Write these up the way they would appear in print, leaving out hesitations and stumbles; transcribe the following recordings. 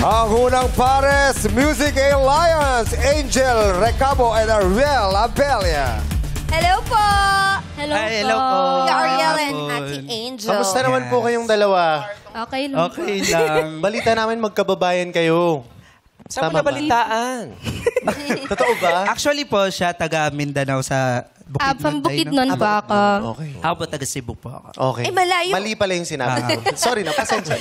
Ang unang pares, Music Alliance, Angel Recabo and Ariel Abelia. Hello po! Hello Ay, po. hello po. Si Ariel and Hapon. Ate Angel. Kamusta naman po kayong dalawa? Okay lang po. Okay lang. Balita namin magkababayan kayo. Saan mo Tama ba? nabalitaan? Totoo ba? Actually po, siya taga Mindanao sa Bukidnon. From Bukidnon po ako. Okay. Ako po taga Cebu po ako. Okay. Eh, malayo. Mali pala yung sinabi ko. Sorry na, pasensya.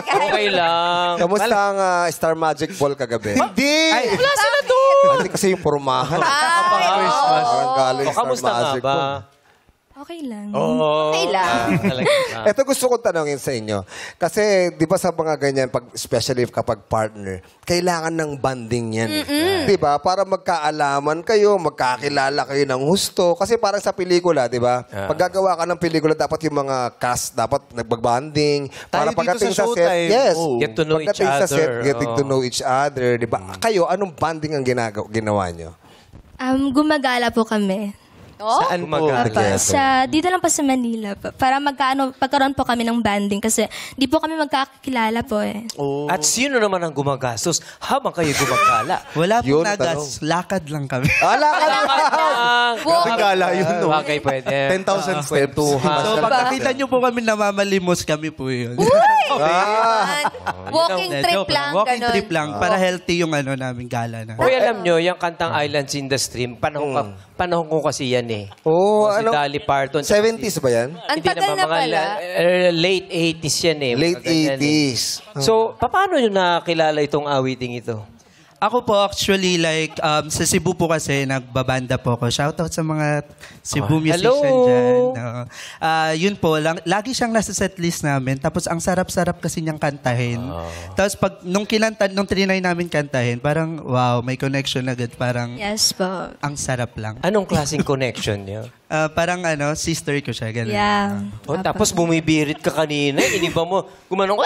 Okay lang. Kamusta ang Star Magic Ball kagabi? Hindi! Wala sila doon. Hindi kasi yung purumahan. Christmas. Ang galing O, Star kamusta nga Magic ba? Ball. Okay lang. Okay lang. Ito gusto kong tanongin sa inyo. Kasi, di ba sa mga ganyan, especially kapag partner, kailangan ng banding yan. Di ba? Para magkaalaman kayo, magkakilala kayo ng husto. Kasi parang sa pelikula, di ba? Pag gagawa ka ng pelikula, dapat yung mga cast, dapat nagbag-banding. Para Tayo dito pagdating sa sa set, showtime. yes. Oh. Get to know each Pagdating sa set, other. getting to know each other. Di ba? Kayo, anong banding ang ginawa nyo? Gumagala po kami. Saan po? Apa, dito lang po sa Manila po. Para pagkaroon po kami ng banding kasi di po kami magkakilala po eh. Oh. At sino naman ang gumagastos habang kayo gumagala? Wala po Yun, nagas. Lakad lang kami. Ala ka lang! Grabe gala yun, no? Bagay pwede. 10,000 steps. So pagkakita niyo po kami namamalimos kami po yun. Walking trip Joke lang. Walking ganun. trip lang. Para healthy yung namin gala na. Uy, alam nyo, yung kantang Islands in the Stream, panahon ko kasi yan eh. Oo, Si ano? Dolly Parton. 70s ba yan? Ang Hindi tagal naman, na mga pala. late 80s yan eh. Late Mga ganyan eh. 80s. So, paano nyo nakakilala itong awiting ito? Ako po actually sa Cebu po kasi nagbabanda po ako. Shoutout sa mga Cebu musician hello. dyan. Yun po, lagi siyang nasa setlist namin. Tapos ang sarap-sarap kasi niyang kantahin. Tapos nung trinay namin kantahin, parang wow, may connection agad. Parang Yes po. ang sarap lang. Anong klaseng connection nyo? Parang sister ko siya. Ganun. Yeah. Oh, tapos bumibirit ka kanina, iniba mo, gumanong,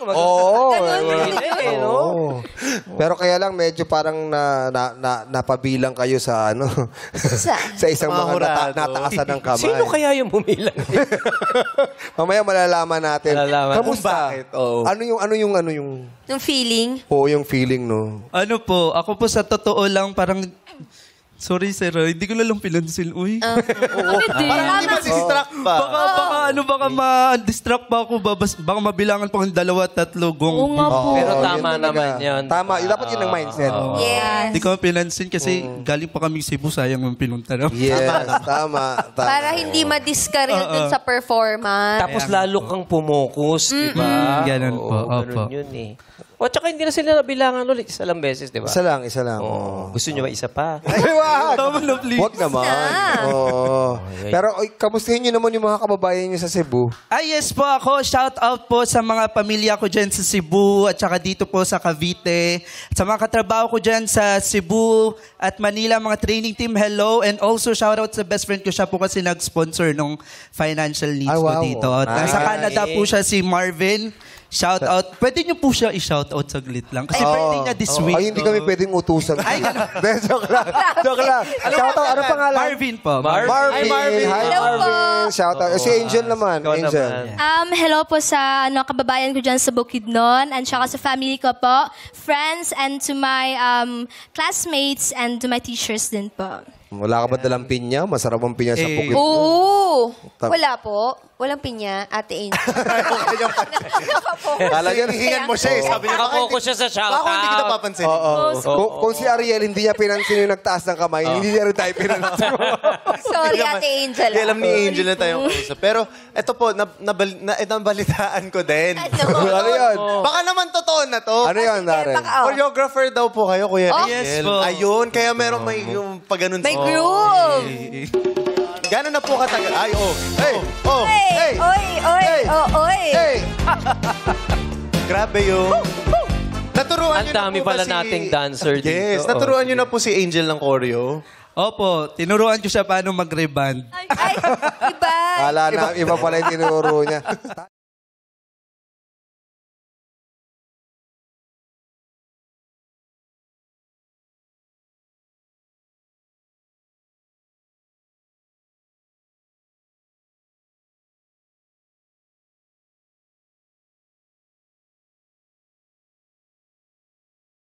Oo. no? Pero kaya lang medyo parang napabilang kayo sa ano sa isang mga Mahurado. nataasan ng kamay. Sino kaya yung bumilang? Mamaya malalaman natin. Malalaman. Kamusta? Kung bakit, oo. Ano yung Yung feeling. yung feeling no. Ano po, ako po sa totoo lang parang sorry sir, hindi ko na lang pinansin. Uy. Parang hindi ma-distract ba? Baka ma-distract pa ako. Baka mabilangan pa akong 2, 3 gong. Oo nga po. Pero Oo, tama yun talaga. naman yun. Tama, dapat yun ang mindset. Yes. Hindi ko pinansin kasi galing pa kami Cebu, sayang yung pinunta namin. Yes, tama. Para hindi ma-discarrel dun sa performance. Tapos lalo kang pumukus, di ba? Ganun po, Oo, opo. ganun yun eh. O, tsaka hindi na sila nabilangan ulit. Isa lang beses, di ba? Isa lang. Oo. Gusto nyo ba isa pa? Ay, wag! Tama na, please. Wag naman. Oo. Pero kamustahin nyo naman yung mga kababayan nyo sa Cebu. Yes po ako. Shout out po sa mga pamilya ko dyan sa Cebu at saka dito po sa Cavite. At sa mga katrabaho ko dyan sa Cebu at Manila, mga training team, hello. And also shout out sa best friend ko. Siya po kasi nag-sponsor nung financial needs Ay, ko wow. dito. At nasa Nice. Canada po siya si Marvin. Shout out. Pwede niyo po siya i-shout out saglit lang. Kasi birthday niya this week. Ay, hindi kami pwedeng utusan. Ay, ganun. Joke lang. Joke lang. Shout out. Ano pangalan? Marvin po. Marvin. Hi, Marvin. Hi, Hello po. Marvin. Shout out. Si Angel naman. Ikaw Angel. naman. Hello po sa kababayan ko dyan sa Bukidnon and saka sa family ko po, friends and to my classmates and to my teachers din po. Wala ka ba dalang pinya? Masarap ang pinya sa Pukit. Oo. Wala po. Walang pinya, Ate Angel. Talagang hihingan mo siya eh. Sabi niya, Nakapokus siya sa shoutout. baka hindi kita papansin. Kung si Ariel hindi niya pinansin yung nagtaas ng kamay, hindi niya rin tayo pinansin. Sorry, Ate Angel. Hindi alam ni Angel na tayong kausap. Pero ito po, nabalitaan ko din. Ano yun? Baka naman totoo na to. Ano yun, Darren? Choreographer daw po kayo, Kuya Yes Ariel. po. Ayun, kaya meron may yung pag-ganun. May groove. Gano'n na po katagal? Ay, oh. Hey! Oh! Hey! Oy! Oy! Hey! Oh, oy! Hey! Grabe yun. Naturuan Ang niyo na dami po ba pala nating dancer dito. Yes, naturuan niyo na po si Angel ng choreo. Opo, tinuruan ko siya paano mag-reband. Ay, iba. Kala na, iba pala yung tinuro niya.